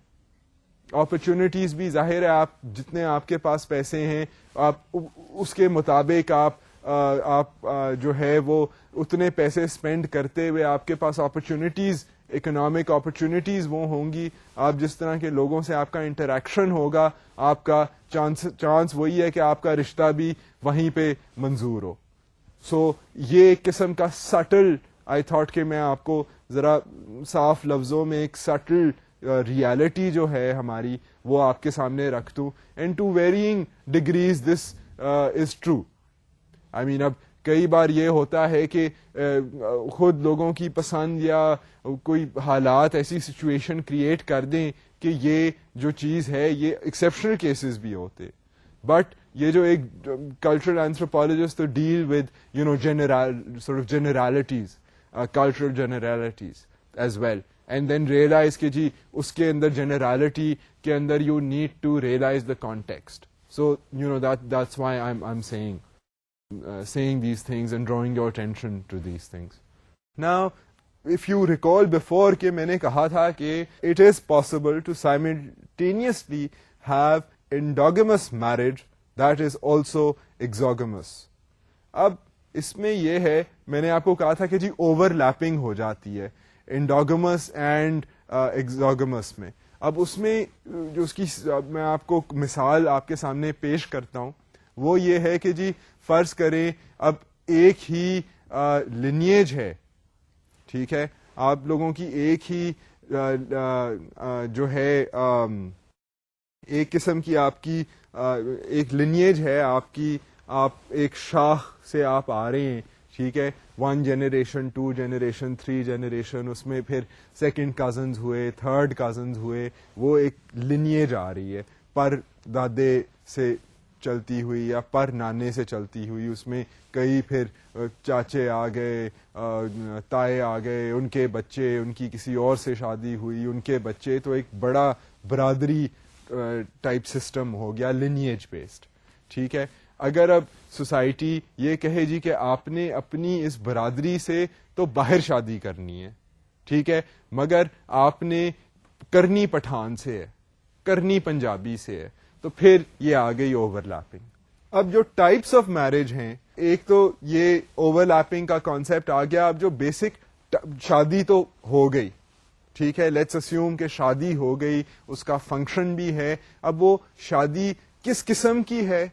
اپرچونٹیز بھی ظاہر ہے, آپ جتنے آپ کے پاس پیسے ہیں آپ اس کے مطابق آپ جو ہے وہ اتنے پیسے اسپینڈ کرتے ہوئے آپ کے پاس اپرچونٹیز, اکنامک اپرچونٹیز وہ ہوں گی. آپ جس طرح کے لوگوں سے آپ کا انٹریکشن ہوگا, آپ کا چانس وہی ہے کہ آپ کا رشتہ بھی وہیں پہ منظور ہو. سو یہ ایک قسم کا سٹل, آئی تھاٹ کہ میں آپ کو ذرا صاف لفظوں میں ایک سٹل ریالٹی جو ہے ہماری وہ آپ کے سامنے رکھ دوں, and to varying degrees this is true. I mean اب کئی بار یہ ہوتا ہے کہ خود لوگوں کی پسند یا کوئی حالات ایسی سچویشن کریٹ کر دیں کہ یہ جو چیز ہے یہ ایکسیپشنل کیسز بھی ہوتے, بٹ یہ جو ایک cultural anthropologist to deal with generalities, cultural generalities as well, and then realise کہ جی اس کے اندر جنرالٹی کے اندر you need to realise the context. So that's why I'm saying these things and drawing your attention to these things. Now, if you recall before کہ میں نے کہا تھا کہ it is possible to simultaneously have endogamous marriage that is also exogamous. اب اس میں یہ ہے, میں نے آپ کو کہا تھا کہ جی اوور لیپنگ ہو جاتی ہے انڈوگمس اینڈ ایگزوگمس میں. اب اس میں جو اس کی میں آپ کو مثال آپ کے سامنے پیش کرتا ہوں وہ یہ ہے کہ جی فرض کریں اب ایک ہی لینیج ہے, ٹھیک ہے, آپ لوگوں کی ایک ہی جو ہے ایک قسم کی آپ کی ایک لینیج ہے آپ کی, آپ ایک شاخ سے آپ آ رہے ہیں, ٹھیک ہے, 1 جنریشن 2 جنریشن 3 جنریشن, اس میں پھر سیکنڈ کزنز ہوئے, تھرڈ کزنز ہوئے, وہ ایک لینیج آ رہی ہے پر دادے سے چلتی ہوئی یا پر نانے سے چلتی ہوئی, اس میں کئی پھر چاچے آ گئے, تائے آ گئے, ان کے بچے, ان کی کسی اور سے شادی ہوئی, ان کے بچے, تو ایک بڑا برادری ٹائپ سسٹم ہو گیا لینیج بیسڈ, ٹھیک ہے. اگر اب سوسائٹی یہ کہے جی کہ آپ نے اپنی اس برادری سے تو باہر شادی کرنی ہے, ٹھیک ہے, مگر آپ نے کرنی پٹھان سے ہے, کرنی پنجابی سے ہے, تو پھر یہ آ گئی اوور لیپنگ. اب جو ٹائپس آف میرج ہیں, ایک تو یہ اوور لیپنگ کا کانسیپٹ آ گیا. اب جو بیسک شادی تو ہو گئی, ٹھیک ہے, لیٹس اسیوم کہ شادی ہو گئی, اس کا فنکشن بھی ہے. اب وہ شادی کس قسم کی ہے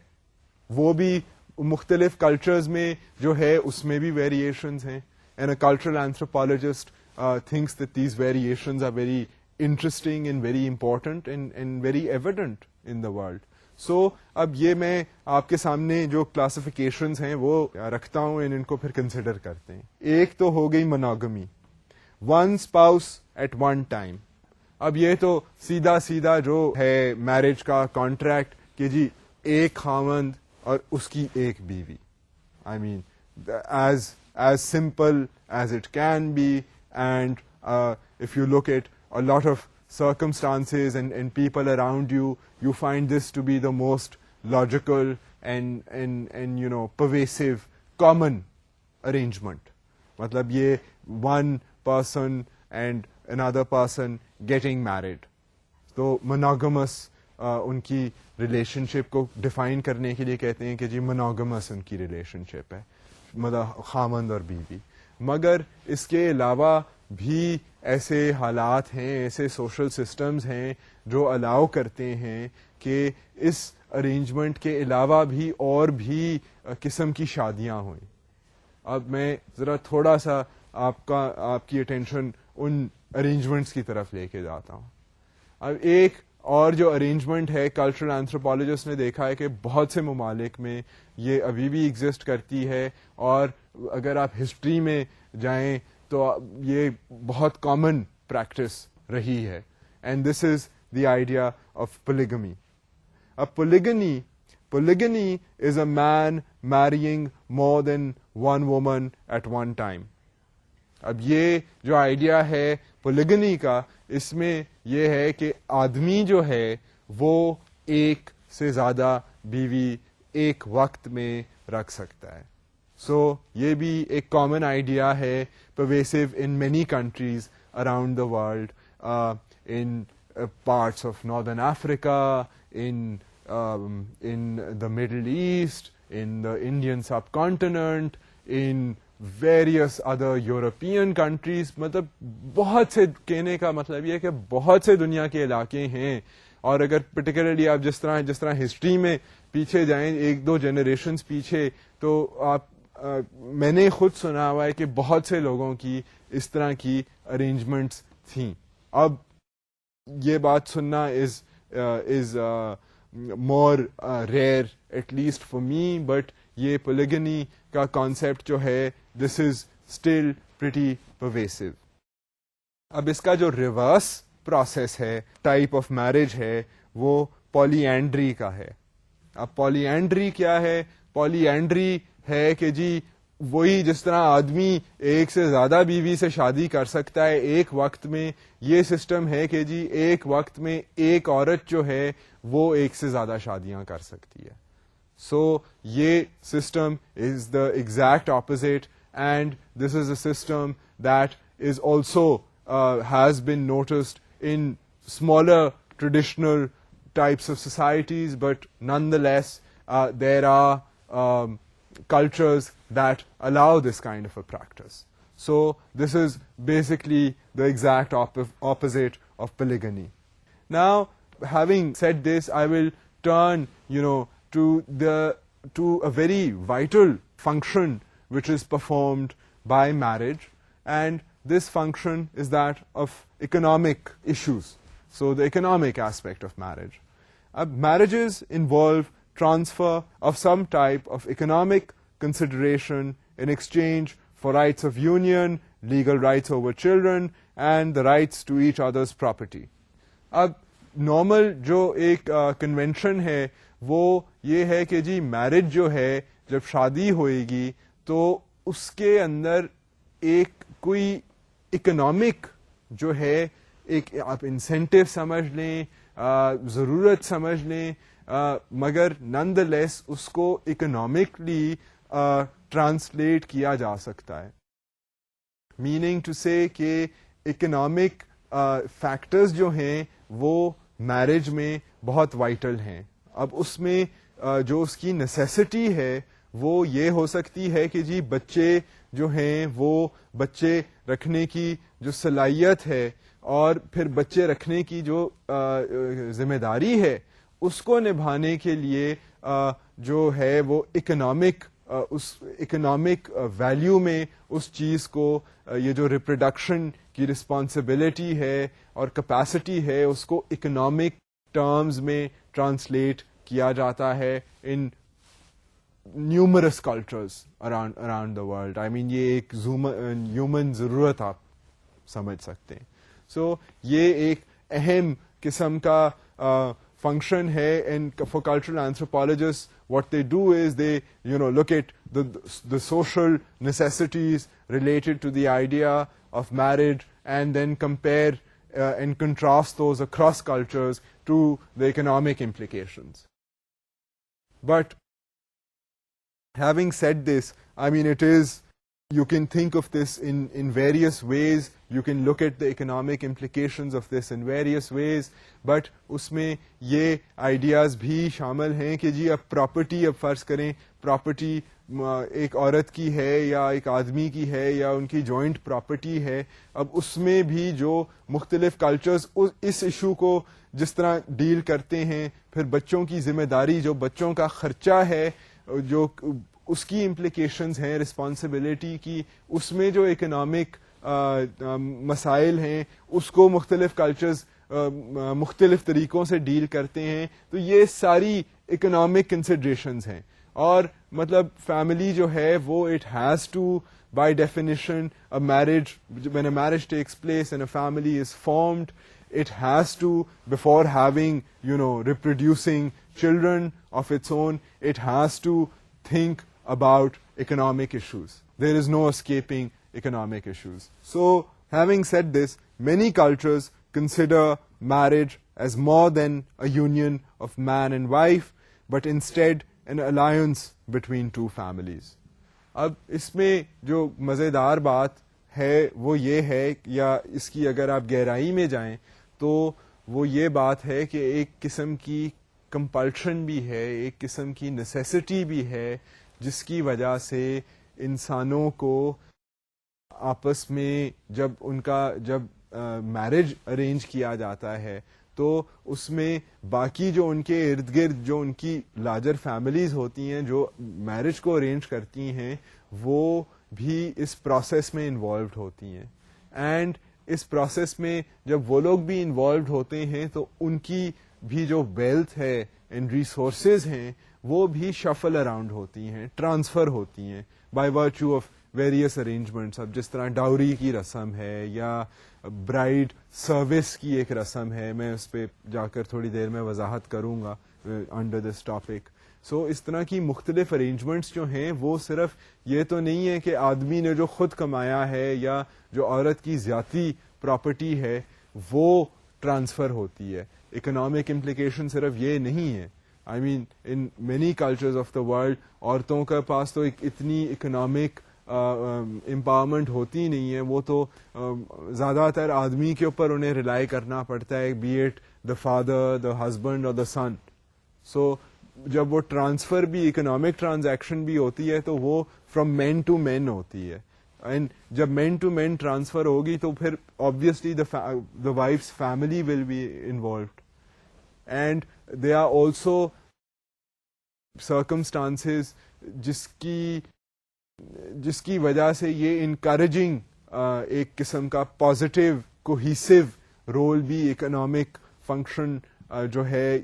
وہ بھی مختلف کلچرز میں جو ہے اس میں بھی ویریشنز ہیں, and a cultural anthropologist thinks that these variations are very interesting and very important and very evident in the world. So اب یہ میں آپ کے سامنے جو کلاسیفیکیشنز ہیں وہ رکھتا ہوں, ان کو پھر کنسیڈر کرتے ہیں. ایک تو ہو گئی monogamy, one spouse at one time. اب یہ تو سیدھا سیدھا جو ہے میرج کا کانٹریکٹ کہ جی ایک خاوند اور اس کی ایک بیوی. I mean as simple as it can be, and if you look at a lot of circumstances and people around you, you find this to be the most logical and you know pervasive common arrangement. matlab ye one person and another person getting married. تو monogamous ان کی relation شپ کو define کرنے کے لیے کہتے ہیں کہ جی monogamy ان کی ریلیشن شپ ہے, مطلب خامند اور بیوی. مگر اس کے علاوہ بھی ایسے حالات ہیں, ایسے سوشل سسٹمز ہیں جو الاؤ کرتے ہیں کہ اس ارینجمنٹ کے علاوہ بھی اور بھی قسم کی شادیاں ہوئیں. اب میں ذرا تھوڑا سا آپ کی اٹینشن ان ارینجمنٹس کی طرف لے کے جاتا ہوں. اب ایک اور جو ارینجمنٹ ہے, کلچرل اینتھروپالوجسٹ نے دیکھا ہے کہ بہت سے ممالک میں یہ ابھی بھی ایگزسٹ کرتی ہے, اور اگر آپ ہسٹری میں جائیں تو یہ بہت کامن پریکٹس رہی ہے, and this is the idea of polygamy. اب polygamy is a man marrying more than one woman at one time. اب یہ جو آئیڈیا ہے polygamy کا, اس میں یہ ہے کہ آدمی جو ہے وہ ایک سے زیادہ بیوی ایک وقت میں رکھ سکتا ہے. سو یہ بھی ایک کامن آئیڈیا ہے, pervasive in many countries around the world, in parts of northern Africa, in the Middle East, in the Indian subcontinent, in various other European countries. مطلب بہت سے, کہنے کا مطلب یہ ہے کہ بہت سے دنیا کے علاقے ہیں, اور اگر پرٹیکولرلی آپ جس طرح ہسٹری میں پیچھے جائیں, ایک دو جنریشنز پیچھے, تو آپ میں نے خود سنا ہوا ہے کہ بہت سے لوگوں کی اس طرح کی ارینجمنٹس تھیں. اب یہ بات سننا is more rare, at least for me, but یہ polygyny کا concept جو ہے this is still pretty pervasive. اب اس کا جو ریورس پروسیس ہے, ٹائپ آف میرج ہے, وہ پولی اینڈری کا ہے. اب پولی اینڈری کیا ہے؟ پولی اینڈری ہے کہ جی وہی جس طرح آدمی ایک سے زیادہ بیوی سے شادی کر سکتا ہے ایک وقت میں, یہ سسٹم ہے کہ جی ایک وقت میں ایک عورت جو ہے وہ ایک سے زیادہ شادیاں کر سکتی ہے. سو یہ system is the exact opposite, and this is a system that is also has been noticed in smaller traditional types of societies, but nonetheless there are cultures that allow this kind of a practice. So this is basically the exact opposite of polygamy. Now, having said this, I will turn to a very vital function which is performed by marriage, and this function is that of economic issues. So the economic aspect of marriage. Marriages involve transfer of some type of economic consideration in exchange for rights of union, legal rights over children, and the rights to each other's property. اب normal جو ایک convention ہے وہ یہ ہے کہ جی marriage جو ہے جب شادی ہوئے گی تو اس کے اندر ایک کوئی اکنامک جو ہے ایک آپ انسینٹیو سمجھ لیں, ضرورت سمجھ لیں, مگر نان دا لیس اس کو اکنامکلی ٹرانسلیٹ کیا جا سکتا ہے. میننگ ٹو سے کہ اکنامک فیکٹرز جو ہیں وہ میرج میں بہت وائٹل ہیں. اب اس میں جو اس کی نیسیسٹی ہے وہ یہ ہو سکتی ہے کہ جی بچے جو ہیں وہ بچے رکھنے کی جو صلاحیت ہے اور پھر بچے رکھنے کی جو ذمہ داری ہے اس کو نبھانے کے لیے جو ہے وہ اس اکنامک ویلیو میں اس چیز کو یہ جو ریپروڈکشن کی رسپانسبلٹی ہے اور کیپیسٹی ہے اس کو اکنامک ٹرمز میں ٹرانسلیٹ کیا جاتا ہے ان numerous cultures around the world. I mean یہ ایک human ضرورت آپ سمجھ سکتے ہیں. So یہ ایک اہم قسم کا function ہے, and for cultural anthropologists what they do is they look at the social necessities related to the idea of marriage and then compare and contrast those across cultures to the economic implications. But having said this, I mean you can think of this in various ways. You can look at the economic implications of this in various ways, but اس میں یہ ideas بھی شامل ہیں کہ جی اب property, اب فرض کریں پراپرٹی ایک عورت کی ہے یا ایک آدمی کی ہے یا ان کی جوائنٹ پراپرٹی ہے. اب اس میں بھی جو مختلف کلچرز اس ایشو کو جس طرح ڈیل کرتے ہیں, پھر بچوں کی ذمہ داری, جو بچوں کا خرچہ ہے, جو اس کی امپلیکیشنز ہیں رسپانسبلٹی کی, اس میں جو اکنامک مسائل ہیں اس کو مختلف کلچرز مختلف طریقوں سے ڈیل کرتے ہیں. تو یہ ساری اکنامک کنسیڈریشنز ہیں, اور مطلب فیملی جو ہے وہ it has to by definition a marriage, when a marriage takes place and a family is formed, it has to, before having reproducing children of its own, it has to think about economic issues. There is no escaping economic issues. So having said this, many cultures consider marriage as more than a union of man and wife, but instead an alliance between two families. اب اس میں جو مزیدار بات ہے وہ یہ ہے, یا اس کی اگر آپ گہرائی میں جائیں تو وہ یہ بات ہے کہ ایک قسم کی کمپلشن بھی ہے, ایک قسم کی نیسیسٹی بھی ہے, جس کی وجہ سے انسانوں کو آپس میں جب میرج ارینج کیا جاتا ہے تو اس میں باقی جو ان کے ارد گرد جو ان کی لارجر فیملیز ہوتی ہیں جو میرج کو ارینج کرتی ہیں, وہ بھی اس پروسیس میں انوالوڈ ہوتی ہیں. اینڈ اس پروسیس میں جب وہ لوگ بھی انوالوڈ ہوتے ہیں تو ان کی بھی جو ویلتھ ہے ان ریسورسز ہیں وہ بھی شفل اراؤنڈ ہوتی ہیں, ٹرانسفر ہوتی ہیں by virtue of various arrangements. اب جس طرح ڈاوری کی رسم ہے یا برائڈ سروس کی ایک رسم ہے, میں اس پہ جا کر تھوڑی دیر میں وضاحت کروں گا انڈر دس ٹاپک. سو اس طرح کی مختلف ارینجمنٹس جو ہیں وہ صرف یہ تو نہیں ہے کہ آدمی نے جو خود کمایا ہے یا جو عورت کی ذاتی پراپرٹی ہے وہ ٹرانسفر ہوتی ہے. اکنامک امپلیکیشن صرف یہ نہیں ہے. I mean in many cultures of the world عورتوں کے پاس تو اتنی اکنامک امپاورمنٹ ہوتی نہیں ہے, وہ تو زیادہ تر آدمی کے اوپر انہیں ریلائی کرنا پڑتا ہے, be it the father, the husband اور دا سن. سو جب وہ ٹرانسفر بھی اکنامک ٹرانزیکشن بھی ہوتی ہے تو وہ فرام مین ٹو مین ہوتی ہے, اینڈ جب مین ٹو مین ٹرانسفر ہوگی تو پھر obviously the wife's family will be involved, and there are also circumstances جس کی وجہ سے یہ انکریجنگ ایک قسم کا پازیٹیو کوہیسو رول بھی اکنامک فنکشن جو ہے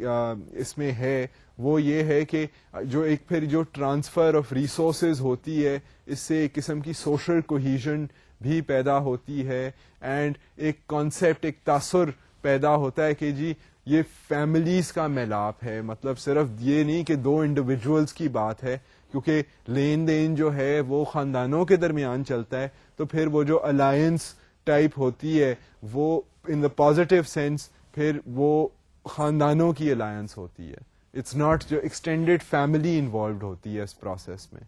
اس میں ہے, وہ یہ ہے کہ جو ایک پھر جو ٹرانسفر آف ریسورسز ہوتی ہے اس سے ایک قسم کی سوشل کوہیژن بھی پیدا ہوتی ہے, اینڈ ایک کانسیپٹ, ایک تاثر پیدا ہوتا ہے کہ جی یہ فیملیز کا میلاپ ہے. مطلب صرف یہ نہیں کہ دو انڈیویجولز کی بات ہے, کیونکہ لین دین جو ہے وہ خاندانوں کے درمیان چلتا ہے, تو پھر وہ جو الائنس ٹائپ ہوتی ہے وہ ان دا پازیٹیو سینس پھر وہ خاندانوں کی الائنس ہوتی ہے. اٹس ناٹ جو ایکسٹینڈیڈ فیملی انوالوڈ ہوتی ہے اس پروسیس میں.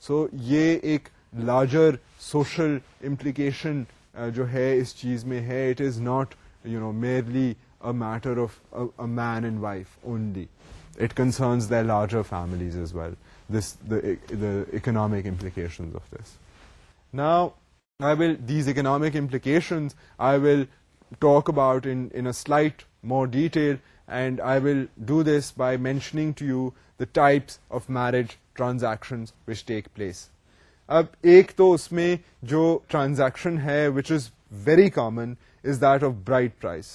سو یہ ایک لارجر سوشل امپلیکیشن جو ہے اس چیز میں ہے. It is not merely a matter of a man and wife only. It concerns their larger families as well, the economic implications of this. Now, these economic implications I will talk about in a slight more detail, and I will do this by mentioning to you the types of marriage transactions which take place. اب ایک تو اس میں جو transaction ہے which is very common is that of bride price.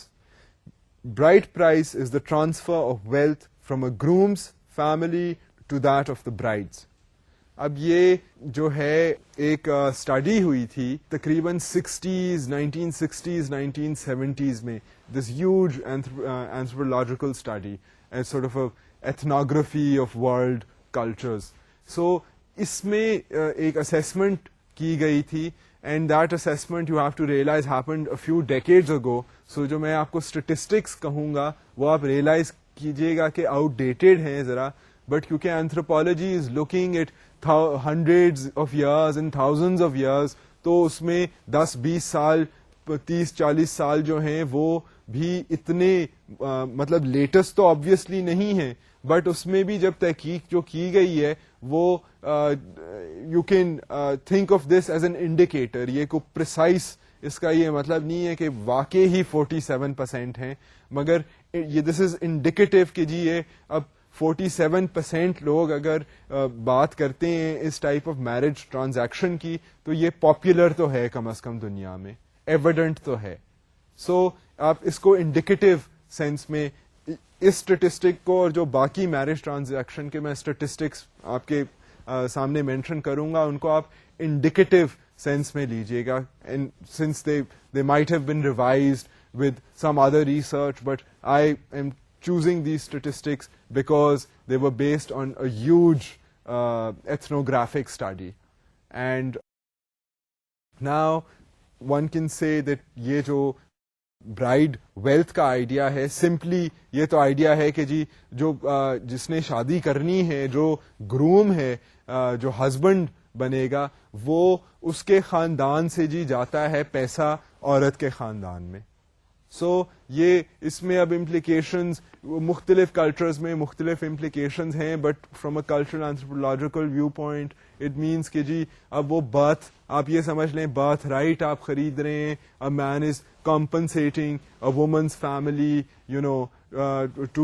Bride price is the transfer of wealth from a groom's family to that of the bride's. اب یہ جو ہے ایک اسٹڈی ہوئی تھی تقریباً 1960s 1970s میں, this huge anthropological study, as sort of a ethnography of world cultures. So اس میں ایک اسیسمنٹ کی گئی تھی, and that assessment you have to realize happened a few decades ago. So جو میں آپ کو statistics کہوں گا وہ آپ ریئلائز کیجئے گا کہ آؤٹ ڈیٹڈ ہیں ذرا, بٹ کیونکہ anthropology is looking at hundreds of years and thousands of years, تو اس میں 10-20 سال 30-40 سال جو ہیں وہ بھی اتنے مطلب لیٹسٹ تو آبویسلی نہیں ہیں, بٹ اس میں بھی جب تحقیق جو کی گئی ہے وہ you can think of this as an indicator. یہ کو پریسائز اس کا یہ مطلب نہیں ہے کہ واقعی ہی 47% ہیں, مگر یہ دس از انڈیکیٹو کہ جی یہ اب 47% لوگ اگر بات کرتے ہیں اس ٹائپ آف میرج ٹرانزیکشن کی تو یہ پاپولر تو ہے کم از کم دنیا میں, ایویڈنٹ تو ہے. سو آپ اس کو انڈیکیٹو سینس میں اس اسٹیٹسٹک کو اور جو باقی میرج ٹرانزیکشن کے میں اسٹیٹسٹکس آپ کے سامنے مینشن کروں گا ان کو آپ انڈیکیٹو سینس میں لیجیے گا, and since they might have been revised with some other research, but I am choosing these statistics because they were based on a huge ethnographic study. And now one can say that یہ جو Braid wealth کا idea ہے, simply یہ تو idea ہے کہ جی جو جس نے شادی کرنی ہے, جو گروم ہے, جو ہسبینڈ بنے گا, وہ اس کے خاندان سے جی جاتا ہے پیسہ عورت کے خاندان میں. سو یہ اس میں اب امپلیکیشنز مختلف کلچرز میں مختلف امپلیکیشنز ہیں, but from a cultural anthropological view point it means کہ جی اب وہ برتھ آپ یہ سمجھ لیں برتھ رائٹ آپ خرید رہے ہیں, اے مین از compensating a woman's family, to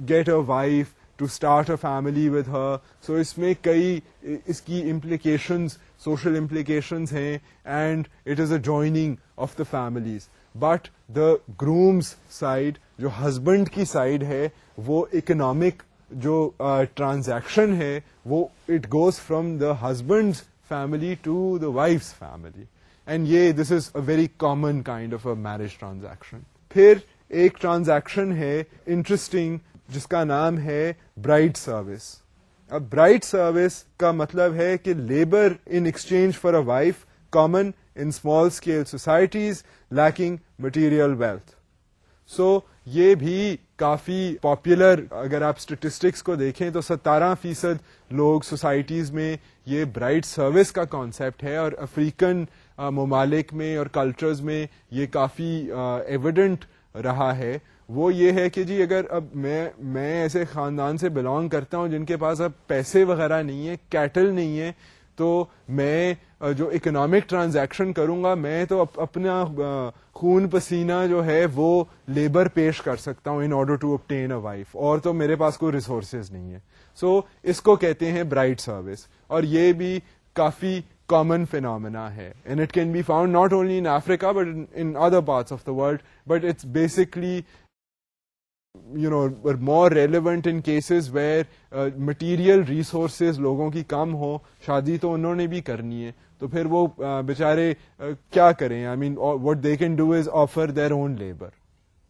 get a wife to start a family with her. So اس میں کئی اس کی implications, social implications ہیں, and it is a joining of the families. But the groom's side, جو husband کی side ہے, وہ economic جو transaction ہے, وہ it goes from the husband's family to the wife's family. And this is a very common kind of a marriage transaction. پھر ایک transaction ہے انٹرسٹنگ جس کا نام ہے برائڈ سروس. اب برائڈ سروس کا مطلب ہے کہ labour in exchange for a wife common in small scale societies lacking material wealth. So یہ بھی کافی پاپولر, اگر آپ اسٹیٹسٹکس کو دیکھیں تو 17% لوگ سوسائٹیز میں یہ برائڈ سروس کا کانسیپٹ ہے, اور افریقن ممالک میں اور کلچرز میں یہ کافی ایویڈنٹ رہا ہے. وہ یہ ہے کہ جی اگر اب میں ایسے خاندان سے بلانگ کرتا ہوں جن کے پاس اب پیسے وغیرہ نہیں ہیں, کیٹل نہیں ہیں, تو میں جو اکنامک ٹرانزیکشن کروں گا, میں تو اپنا خون پسینہ جو ہے وہ لیبر پیش کر سکتا ہوں in order to obtain a wife, اور تو میرے پاس کوئی ریسورسز نہیں ہے. سو اس کو کہتے ہیں برائڈ سروس, اور یہ بھی کافی common phenomena hai, and it can be found not only in Africa but in other parts of the world, but it's basically more relevant in cases where material resources لوگوں کی کم ہو, شادی تو انہوں نے بھی کرنی ہے, تو پھر وہ بیچارے کیا کریں. I mean what they can do is offer their own labor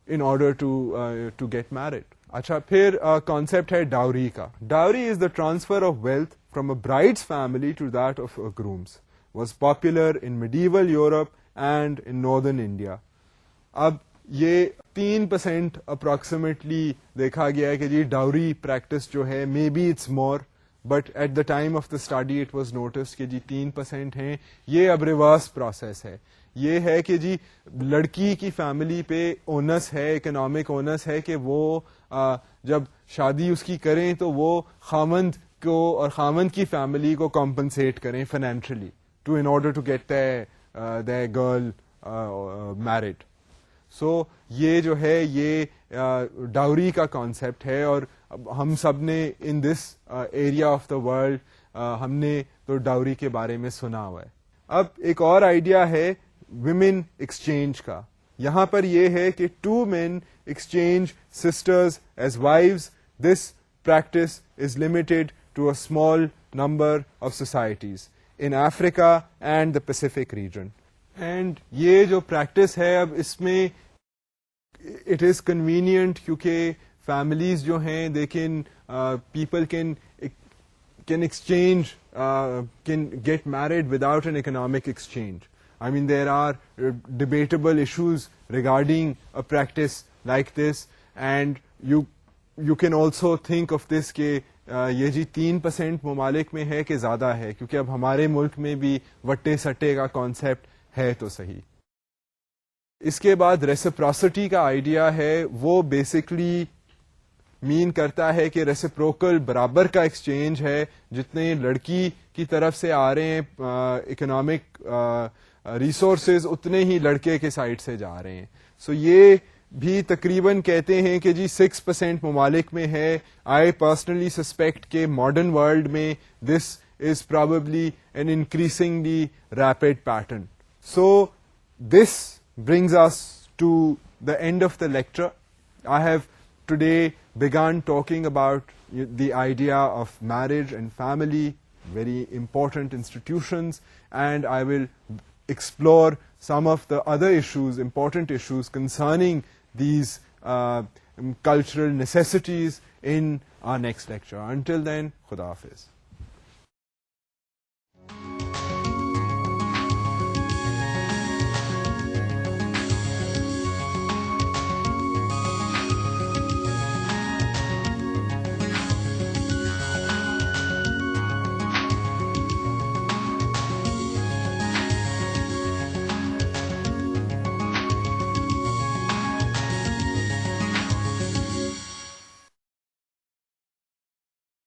in order to get married. اچھا, پھر کانسیپٹ ہے ڈاوری کا. Dowry is the transfer of wealth from a bride's family to that of a groom's. Was popular in medieval Europe and in northern India. اب یہ 3% approximately دیکھا گیا ہے کہ جی ڈاوری پریکٹس جو ہے, may be it's more, but at the time of the study it was noticed کہ جی 3% ہیں. یہ اب ریورس پروسیس ہے. یہ ہے کہ جی لڑکی کی فیملی پہ اونس ہے, اکنامک اونس ہے کہ وہ جب شادی اس کی کریں تو وہ خامند کو اور خامند کی فیملی کو کمپنسیٹ کریں financially to in order to get the girl married. So یہ جو ہے یہ ڈاوری کا کانسیپٹ ہے, اور ہم سب نے in this area of the world ہم نے تو ڈاوری کے بارے میں سنا ہوا ہے. اب ایک اور آئیڈیا ہے ویمن ایکسچینج کا. یہاں پر یہ ہے کہ 2 men exchange sisters as wives. This practice is limited to a small number of societies in Africa and the Pacific region. And یہ جو پریکٹس ہے اب اس میں it is convenient کیونکہ families جو ہیں they can people can exchange can get married without an economic exchange. I mean there are debatable issues regarding a practice like this, and you can also think of this کہ یہ جی 3% ممالک میں ہے کہ زیادہ ہے, کیونکہ اب ہمارے ملک میں بھی وٹے سٹے کا کانسیپٹ ہے تو صحیح. اس کے بعد ریسپراسٹی کا آئیڈیا ہے, وہ بیسکلی مین کرتا ہے کہ ریسپروکل برابر کا ایکسچینج ہے, جتنے لڑکی کی طرف سے آ رہے ہیں اکنامک ریسورسز اتنے ہی لڑکے کے سائڈ سے جا رہے ہیں. سو یہ بھی تقریباً کہتے ہیں کہ جی 6% ممالک میں ہے. آئی پرسنلی سسپیکٹ کہ ماڈرن ورلڈ میں this is probably an increasingly rapid pattern. So this brings us to the end of the lecture. I have today begun talking about the idea of marriage and family, very important institutions, and I will explore some of the other issues, important issues concerning these cultural necessities in our next lecture. Until then, Khuda Hafiz.